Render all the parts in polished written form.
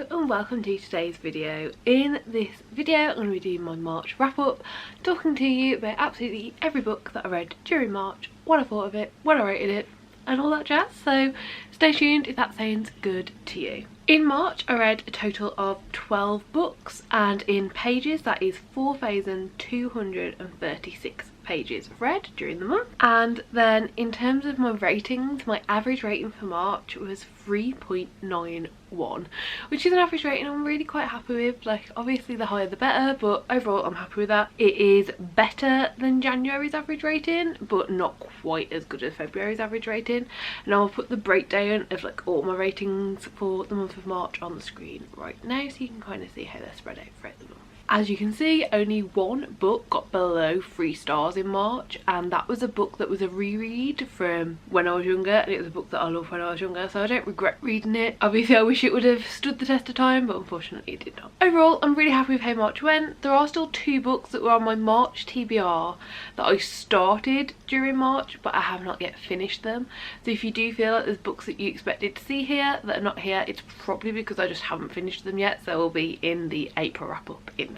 and welcome to today's video. In this video I'm going to be doing my March wrap up, talking to you about absolutely every book that I read during March, what I thought of it, what I rated it and all that jazz, so stay tuned if that sounds good to you. In March I read a total of 12 books, and in pages that is 4,236 pages read during the month. And then in terms of my ratings, my average rating for March was 3.91, which is an average rating I'm really quite happy with. Like, obviously the higher the better, but overall I'm happy with that. It is better than January's average rating, but not quite as good as February's average rating. And I'll put the breakdown of like all my ratings for the month of March on the screen right now, so you can kind of see how they're spread out throughout the month. As you can see, only one book got below 3 stars in March, and that was a book that was a reread from when I was younger, and it was a book that I loved when I was younger, so I don't regret reading it. Obviously I wish it would have stood the test of time, but unfortunately it did not. Overall, I'm really happy with how March went. There are still 2 books that were on my March TBR that I started during March, but I have not yet finished them. So if you do feel like there's books that you expected to see here that are not here, it's probably because I just haven't finished them yet, so they'll be in the April wrap up instead.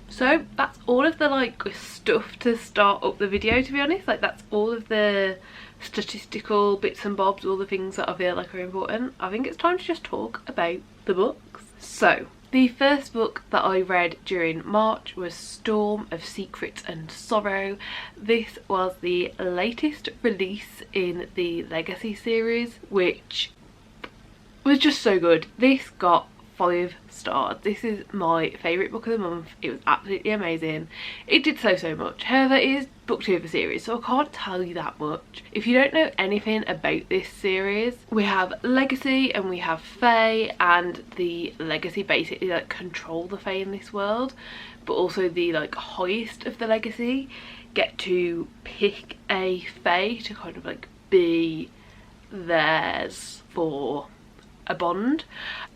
So that's all of the like stuff to start up the video, to be honest. Like, that's all of the statistical bits and bobs, all the things that I feel like are important. I think it's time to just talk about the books. So the first book that I read during March was Storm of Secrets and Sorrow. This was the latest release in the Legacy series, which was just so good. This got 5 stars. This is my favourite book of the month. It was absolutely amazing. It did so much. However, it is book 2 of the series, so I can't tell you that much. If you don't know anything about this series, we have Legacy and we have Fae, and the Legacy basically like control the Fae in this world, but also the like highest of the Legacy get to pick a Fae to kind of like be theirs for a bond.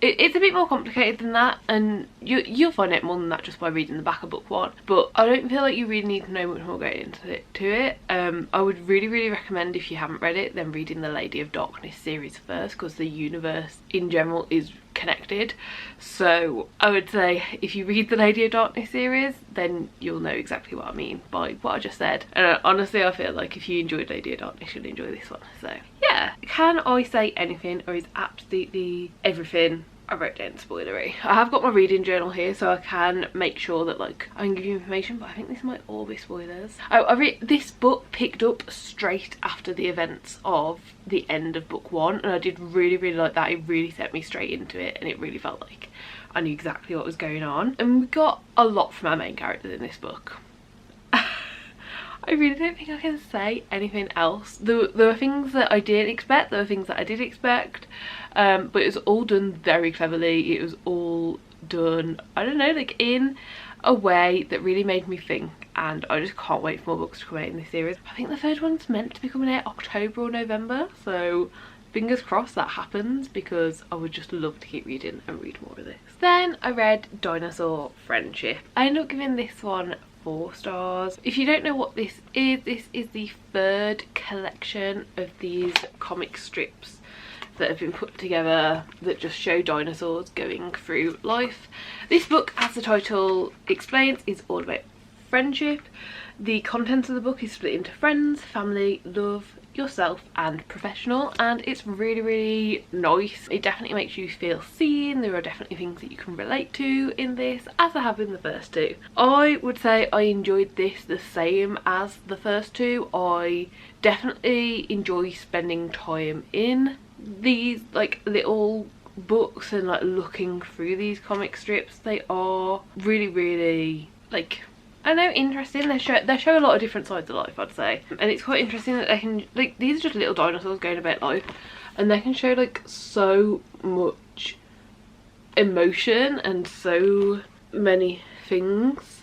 It's a bit more complicated than that, and you'll find out more than that just by reading the back of book 1, but I don't feel like you really need to know much more going into it. I would really recommend, if you haven't read it, then reading the Lady of Darkness series first, because the universe in general is connected. So I would say if you read the Lady of Darkness series, then you'll know exactly what I mean by what I just said. And honestly, I feel like if you enjoyed Lady of Darkness, you'll enjoy this one. So yeah, can I say anything, or is absolutely everything I wrote down spoilery? I have got my reading journal here, so I can make sure that like I can give you information, but I think this might all be spoilers. This book picked up straight after the events of the end of book 1, and I did really like that. It really set me straight into it, and it really felt like I knew exactly what was going on. And we got a lot from our main characters in this book. I really don't think I can say anything else. There were things that I didn't expect, there were things that I did expect, but it was all done very cleverly. It was all done, I don't know, like in a way that really made me think, and I just can't wait for more books to come out in this series. I think the third one's meant to be coming out October or November, so fingers crossed that happens, because I would just love to keep reading and read more of this. Then I read Dinosaur Friendship. I ended up giving this one 4 stars. If you don't know what this is the 3rd collection of these comic strips that have been put together that just show dinosaurs going through life. This book, as the title explains, is all about friendship. The contents of the book is split into friends, family, love, yourself and professional, and it's really nice. It definitely makes you feel seen. There are definitely things that you can relate to in this, as I have in the first 2. I would say I enjoyed this the same as the first 2. I definitely enjoy spending time in these like little books and like looking through these comic strips. They are really like, I don't know, interesting. They show a lot of different sides of life, I'd say, and it's quite interesting that they can, like, these are just little dinosaurs going about life, and they can show like so much emotion and so many things.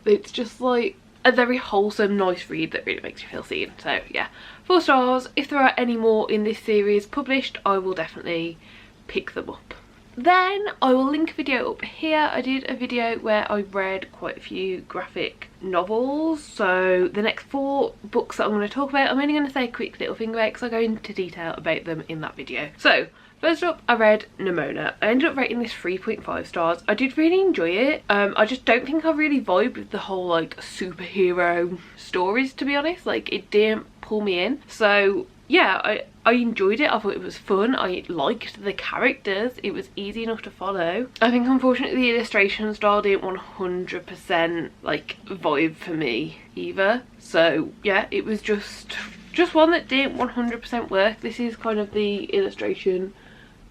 It's just like a very wholesome, nice read that really makes you feel seen. So yeah, 4 stars. If there are any more in this series published, I will definitely pick them up. Then I will link a video up here. I did a video where I read quite a few graphic novels. So the next 4 books that I'm going to talk about, I'm only going to say a quick little thing about because I go into detail about them in that video. So First up, I read Nimona. I ended up rating this 3.5 stars. I did really enjoy it. I just don't think I really vibed with the whole like superhero stories, to be honest. Like, it didn't pull me in. So yeah, I enjoyed it. I thought it was fun. I liked the characters. It was easy enough to follow. I think unfortunately the illustration style didn't 100% like vibe for me either. So yeah, it was just one that didn't 100% work. This is kind of the illustration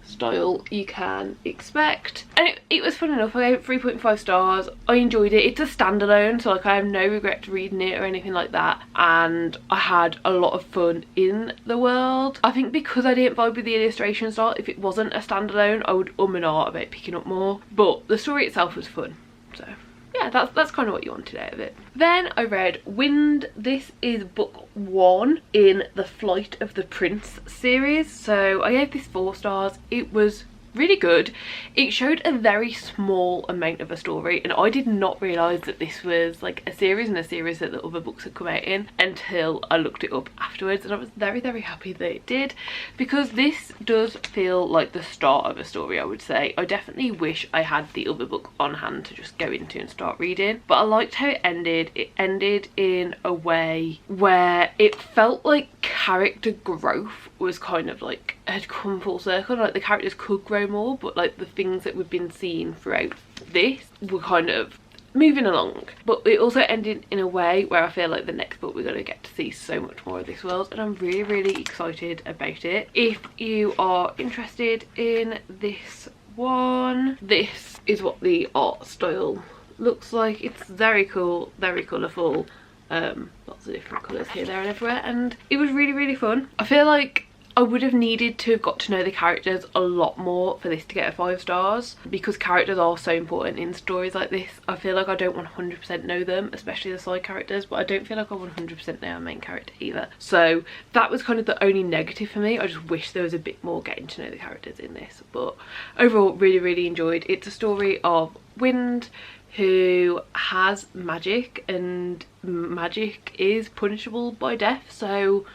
style you can expect, and it was fun enough. I gave it 3.5 stars. I enjoyed it. It's a standalone, so like I have no regret reading it or anything like that, and I had a lot of fun in the world. I think because I didn't vibe with the illustration style, if it wasn't a standalone I would and ah about picking up more, but the story itself was fun. So yeah, that's kind of what you wanted out of it. Then I read Wind. This is book 1 in the Flight of the Prince series. So I gave this 4 stars. It was really good. It showed a very small amount of a story, and I did not realise that this was like a series and a series that the other books had come out in until I looked it up afterwards, and I was very, very happy that it did, because this does feel like the start of a story, I would say. I definitely wish I had the other book on hand to just go into and start reading, but I liked how it ended. It ended in a way where it felt like character growth was kind of like had come full circle. Like the characters could grow more, but like the things that we've been seeing throughout this were kind of moving along. But it also ended in a way where I feel like the next book we're going to get to see so much more of this world, and I'm really, really excited about it. If you are interested in this one, this is what the art style looks like. It's very cool, very colourful. Lots of different colours here, there and everywhere, and it was really, really fun. I feel like I would have needed to have got to know the characters a lot more for this to get a 5 stars, because characters are so important in stories like this. I feel like I don't 100% know them, especially the side characters, but I don't feel like I 100% know our main character either. So that was kind of the only negative for me. I just wish there was a bit more getting to know the characters in this, but overall really, really enjoyed. It's a story of Wind, who has magic, and magic is punishable by death, so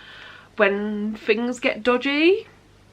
when things get dodgy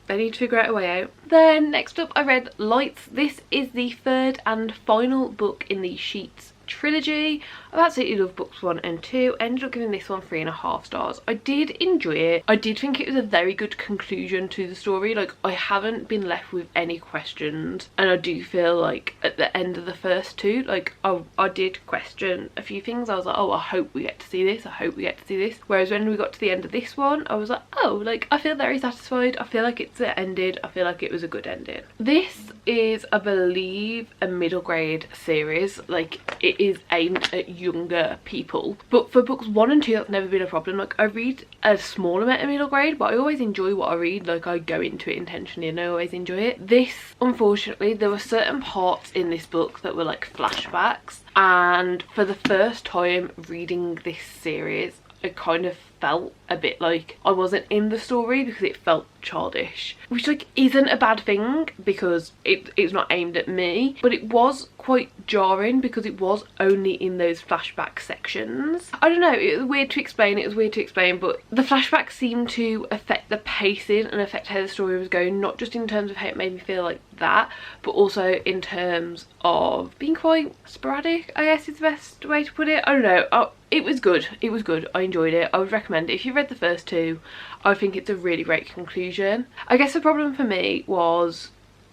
they need to figure out a way out. Then next up I read Lights. This is the 3rd and final book in the Sheets trilogy. I absolutely love books 1 and 2. I ended up giving this one 3.5 stars. I did enjoy it. I did think it was a very good conclusion to the story. Like, I haven't been left with any questions, and I do feel like at the end of the first 2, like I did question a few things. I was like, oh, I hope we get to see this, I hope we get to see this. Whereas when we got to the end of this one, I was like, oh, like I feel very satisfied. I feel like it's ended. I feel like it was a good ending. This is, I believe, a middle grade series. Like, it is aimed at younger people, but for books 1 and 2 that's never been a problem. Like, I read a small amount of middle grade, but I always enjoy what I read. Like, I go into it intentionally and I always enjoy it. This, unfortunately, there were certain parts in this book that were like flashbacks, and for the first time reading this series I kind of felt a bit like I wasn't in the story, because it felt childish, which like isn't a bad thing because it's not aimed at me, but it was quite jarring because it was only in those flashback sections. I don't know, it was weird to explain. But the flashbacks seemed to affect the pacing and affect how the story was going, not just in terms of how it made me feel like that, but also in terms of being quite sporadic, I guess is the best way to put it. I don't know. It was good. It was good. I enjoyed it. I would recommend it. If you read the first 2, I think it's a really great conclusion. I guess the problem for me was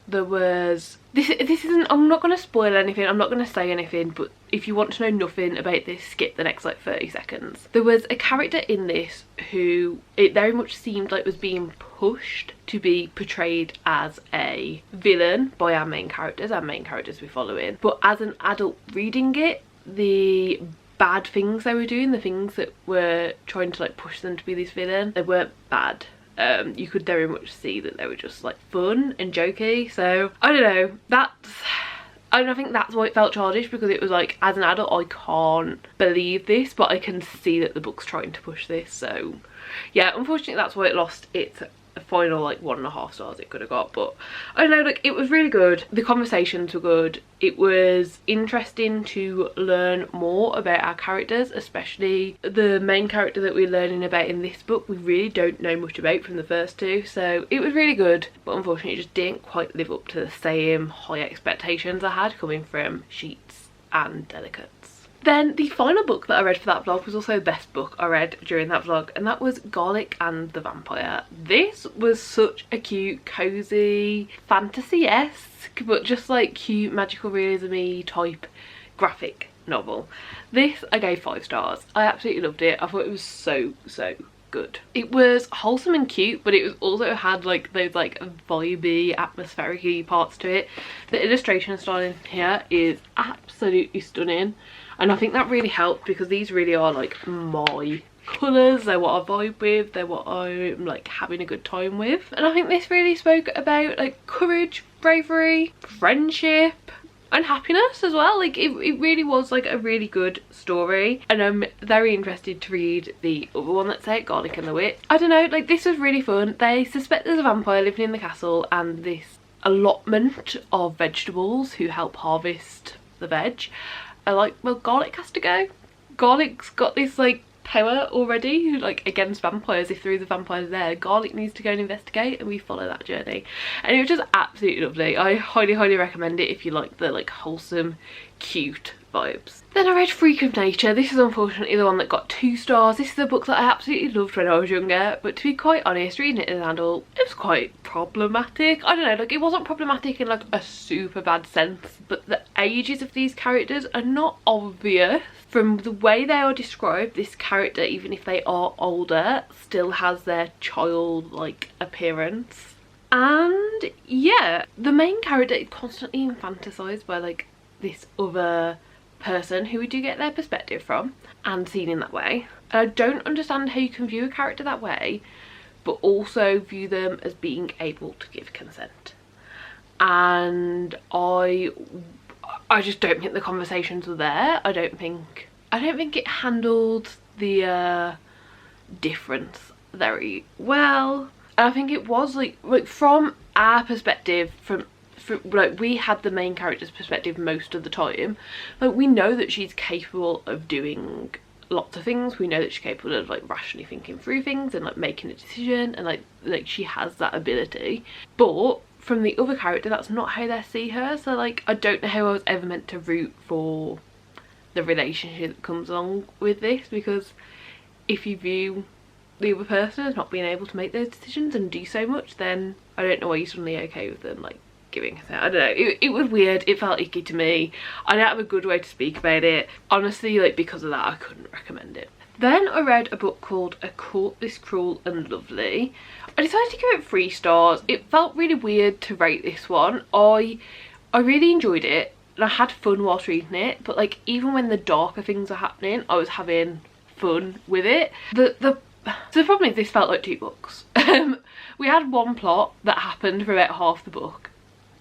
there was this isn't, I'm not going to spoil anything, I'm not going to say anything, but if you want to know nothing about this, skip the next like 30 seconds. There was a character in this who it very much seemed like was being pushed to be portrayed as a villain by our main characters we're following, but as an adult reading it, the bad things they were doing, the things that were trying to like push them to be this villain, they weren't bad. You could very much see that they were just like fun and jokey. So I don't know, I think that's why it felt childish, because it was like, as an adult I can't believe this, but I can see that the book's trying to push this. So yeah, unfortunately that's why it lost its a final like 1.5 stars it could have got, but I don't know, like it was really good. The conversations were good. It was interesting to learn more about our characters, especially the main character that we're learning about in this book. We really don't know much about from the first two, so it was really good, but unfortunately it just didn't quite live up to the same high expectations I had coming from Sheets and Delicates. Then the final book that I read for that vlog was also the best book I read during that vlog, and that was Garlic and the Vampire. This was such a cute, cozy, fantasy-esque, but just like cute, magical realism-y type graphic novel. This I gave 5 stars. I absolutely loved it. I thought it was so good. It was wholesome and cute, but it was also had like those like vibey, atmospheric-y parts to it. The illustration style in here is absolutely stunning, and I think that really helped because these really are like my colours. They're what I vibe with, they're what I'm like having a good time with, and I think this really spoke about like courage, bravery, friendship and happiness as well. Like it really was like a really good story, and I'm very interested to read the other one that's out, Garlic and the Witch. I don't know, like this was really fun. They suspect there's a vampire living in the castle and this allotment of vegetables who help harvest the veg are like, well, Garlic has to go. Garlic's got this like power already, like against vampires. If there is a vampire there, Garlic needs to go and investigate, and we follow that journey, and it was just absolutely lovely. I highly recommend it if you like the like wholesome, cute vibes. Then I read Freak of Nature. This is unfortunately the one that got 2 stars. This is a book that I absolutely loved when I was younger, but to be quite honest, reading it as an adult, it was quite problematic. I don't know, like it wasn't problematic in like a super bad sense, but the ages of these characters are not obvious. From the way they are described, this character, even if they are older, still has their childlike appearance. And yeah, the main character is constantly infanticised by like this other person who we do get their perspective from and seen in that way. And I don't understand how you can view a character that way but also view them as being able to give consent. And I just don't think the conversations were there. I don't think it handled the difference very well. And I think it was like from our perspective, from like we had the main character's perspective most of the time. Like we know that she's capable of doing lots of things. We know that she's capable of like rationally thinking through things and like making a decision, and like she has that ability. But from the other character, that's not how they see her. So like I don't know how I was ever meant to root for the relationship that comes along with this, because if you view the other person as not being able to make those decisions and do so much, then I don't know why you're suddenly okay with them like giving consent. I don't know, it was weird. It felt icky to me. I don't have a good way to speak about it. Honestly, like because of that I couldn't recommend it. Then I read a book called This Cruel and Lovely. I decided to give it 3 stars. It felt really weird to rate this one. I really enjoyed it and I had fun whilst reading it, but like even when the darker things are happening, I was having fun with it. So the problem is this felt like 2 books. We had one plot that happened for about half the book,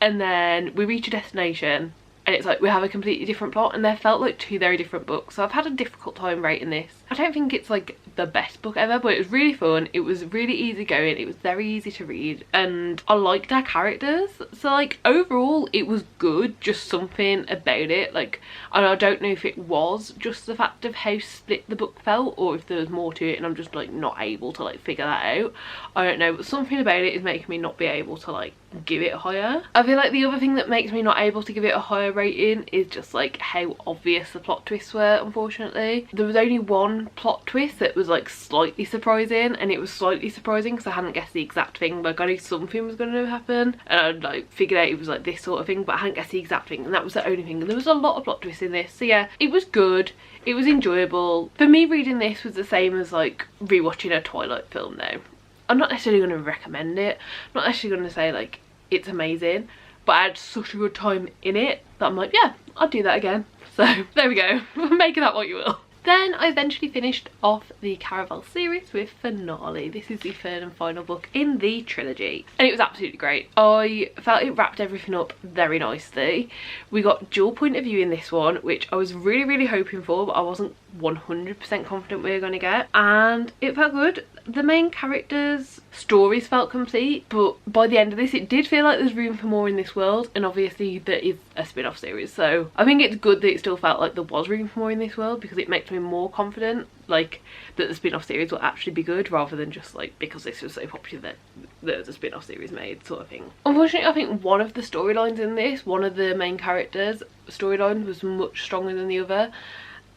and then we reach a destination and it's like we have a completely different plot, and they felt like 2 very different books. So I've had a difficult time rating this. I don't think it's like the best book ever, but it was really fun. It was really easy going. It was very easy to read, and I liked our characters. So like overall it was good, just something about it, like, and I don't know if it was just the fact of how split the book felt or if there was more to it and I'm just like not able to like figure that out. I don't know, but something about it is making me not be able to like give it higher. I feel like the other thing that makes me not able to give it a higher rating is just like how obvious the plot twists were. Unfortunately, there was only one plot twist that was like slightly surprising, and it was slightly surprising because I hadn't guessed the exact thing. Like I knew something was going to happen and I'd like figured out it was like this sort of thing, but I hadn't guessed the exact thing, and that was the only thing. And there was a lot of plot twists in this, so yeah, it was good. It was enjoyable. For me, reading this was the same as like rewatching a Twilight film though. I'm not necessarily going to recommend it. I'm not necessarily going to say like it's amazing, but I had such a good time in it that I'm like, yeah, I'll do that again. So there we go. Make of that what you will. Then I eventually finished off the Caraval series with Finale. This is the 3rd and final book in the trilogy, and it was absolutely great. I felt it wrapped everything up very nicely. We got dual point of view in this one, which I was really hoping for, but I wasn't 100% confident we were going to get, and it felt good. the main characters' stories felt complete, but by the end of this it did feel like there's room for more in this world, and obviously there is a spin-off series, so I think it's good that it still felt like there was room for more in this world, because it makes me more confident like that the spin-off series will actually be good, rather than just like because this was so popular that there's a spin-off series made sort of thing. Unfortunately, I think one of the storylines in this, one of the main characters' storylines, was much stronger than the other,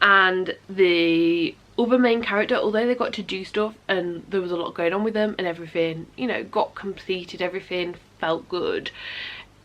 and the other main character, although they got to do stuff and there was a lot going on with them and everything, you know, got completed, everything felt good,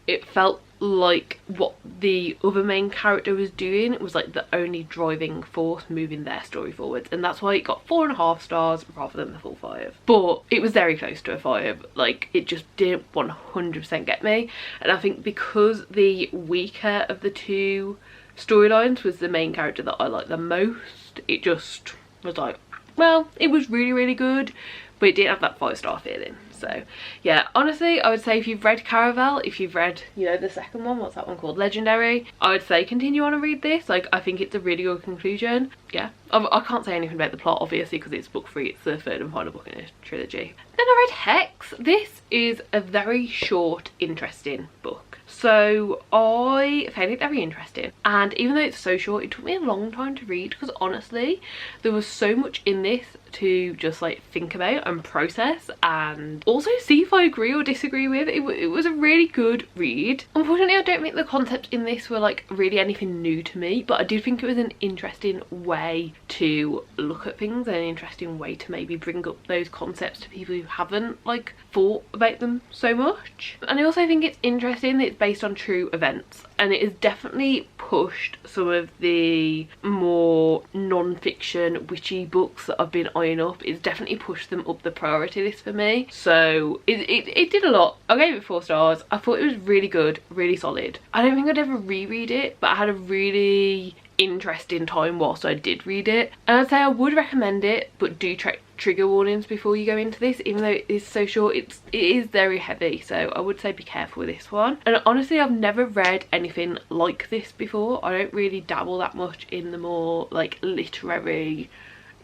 it felt like what the other main character was doing was like the only driving force moving their story forwards, and that's why it got 4.5 stars rather than the full 5. But it was very close to a 5, like it just didn't 100% get me, and I think because the weaker of the two storylines was the main character that I liked the most, it just was like, well, it was really good, but it didn't have that 5-star feeling. So yeah, honestly, I would say if you've read Caravel, if you've read, you know, the second one, what's that one called, Legendary, I would say continue on and read this. Like, I think it's a really good conclusion. Yeah, I can't say anything about the plot obviously because it's book 3, it's the third and final book in a trilogy. Then I read Hex. This is a very short, interesting book. So I found it very interesting, and even though it's so short, it took me a long time to read because honestly there was so much in this to just like think about and process, and also see if I agree or disagree with. It was a really good read. Unfortunately, I don't think the concepts in this were like really anything new to me, but I did think it was an interesting way to look at things and an interesting way to maybe bring up those concepts to people who haven't like thought about them so much. And I also think it's interesting that it's based on true events, and it has definitely pushed some of the more non-fiction witchy books that I've been eyeing up. It's definitely pushed them up the priority list for me, so it did a lot. I gave it 4 stars. I thought it was really good, really solid. I don't think I'd ever reread it, but I had a really interesting time whilst I did read it, and I'd say I would recommend it, but do trigger warnings before you go into this. Even though it is so short, it is very heavy, so I would say be careful with this one. And honestly, I've never read anything like this before. I don't really dabble that much in the more like literary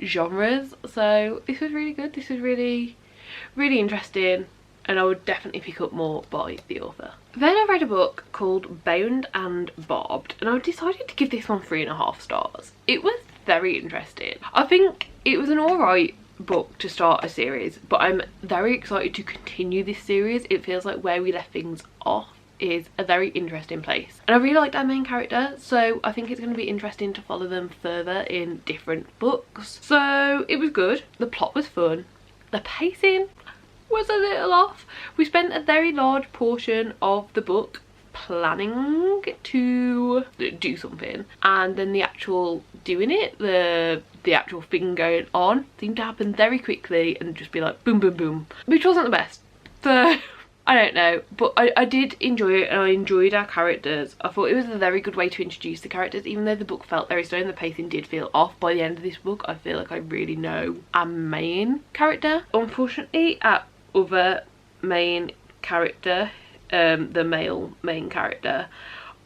genres, so this was really good. This was really interesting, and I would definitely pick up more by the author. Then I read a book called Bound and Barbed, and I decided to give this one 3.5 stars. It was very interesting. I think it was an alright book to start a series, but I'm very excited to continue this series. It feels like where we left things off is a very interesting place, and I really liked our main character, so I think it's going to be interesting to follow them further in different books. So it was good. The plot was fun. The pacing was a little off. We spent a very large portion of the book planning to do something, and then the actual doing it, the actual thing going on, seemed to happen very quickly and just be like boom boom boom, which wasn't the best. So I don't know, but I did enjoy it, and I enjoyed our characters. I thought it was a very good way to introduce the characters. Even though the book felt very slow and the pacing did feel off, by the end of this book I feel like I really know our main character. Unfortunately, our other main character, the male main character,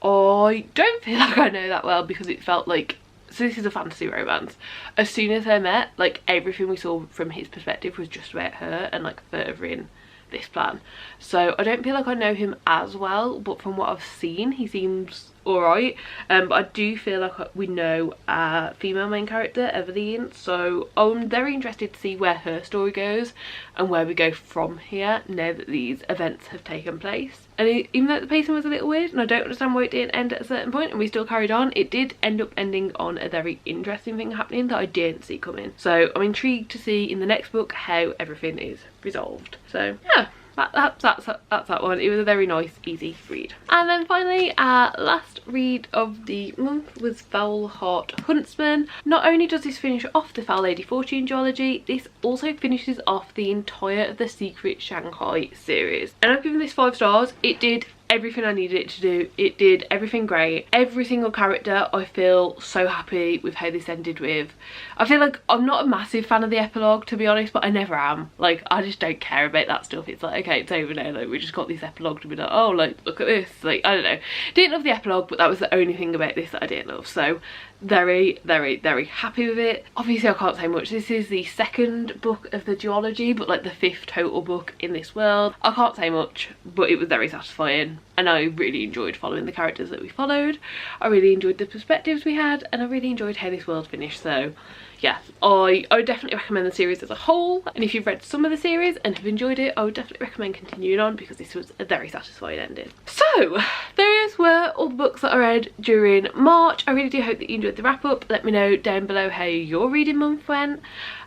I don't feel like I know that well, because it felt like, so this is a fantasy romance. As soon as they met, like everything we saw from his perspective was just about her and like furthering this plan. So I don't feel like I know him as well, but from what I've seen he seems alright. But I do feel like we know our female main character, Eveline, so I'm very interested to see where her story goes and where we go from here now that these events have taken place. And even though the pacing was a little weird and I don't understand why it didn't end at a certain point and we still carried on, it did end up ending on a very interesting thing happening that I didn't see coming. So I'm intrigued to see in the next book how everything is resolved. So yeah, that's that one. It was a very nice, easy read. And then finally, our last read of the month was Foul Heart Huntsman. Not only does this finish off the Foul Lady Fortune duology, this also finishes off the entire of the Secret Shanghai series. And I've given this 5 stars. It did everything I needed it to do. It did everything great. Every single character I feel so happy with how this ended with. I feel like I'm not a massive fan of the epilogue, to be honest, but I never am. Like, I just don't care about that stuff. It's like, okay, it's over now, like we just got this epilogue to be like, oh, like look at this, like I don't know. Didn't love the epilogue, but that was the only thing about this that I didn't love. So very, very, very happy with it. Obviously I can't say much. This is the second book of the duology, but like the 5th total book in this world. I can't say much, but it was very satisfying and I really enjoyed following the characters that we followed. I really enjoyed the perspectives we had and I really enjoyed how this world finished. So yeah, I would definitely recommend the series as a whole, and if you've read some of the series and have enjoyed it, I would definitely recommend continuing on because this was a very satisfying ending. So those were all the books that I read during March. I really do hope that you enjoyed the wrap up. Let me know down below how your reading month went.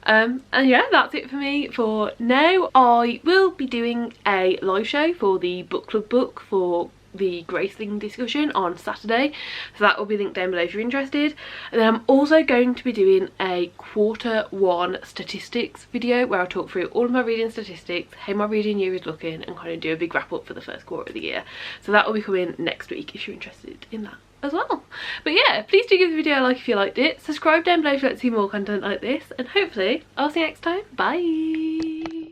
And yeah, that's it for me for now. I will be doing a live show for the book club book for the Graceling discussion on Saturday, so that will be linked down below if you're interested. And then I'm also going to be doing a Q1 statistics video where I'll talk through all of my reading statistics, how my reading year is looking, and kind of do a big wrap up for the first quarter of the year. So that will be coming next week if you're interested in that as well. But yeah, please do give the video a like if you liked it, subscribe down below if you'd like to see more content like this, and hopefully I'll see you next time. Bye.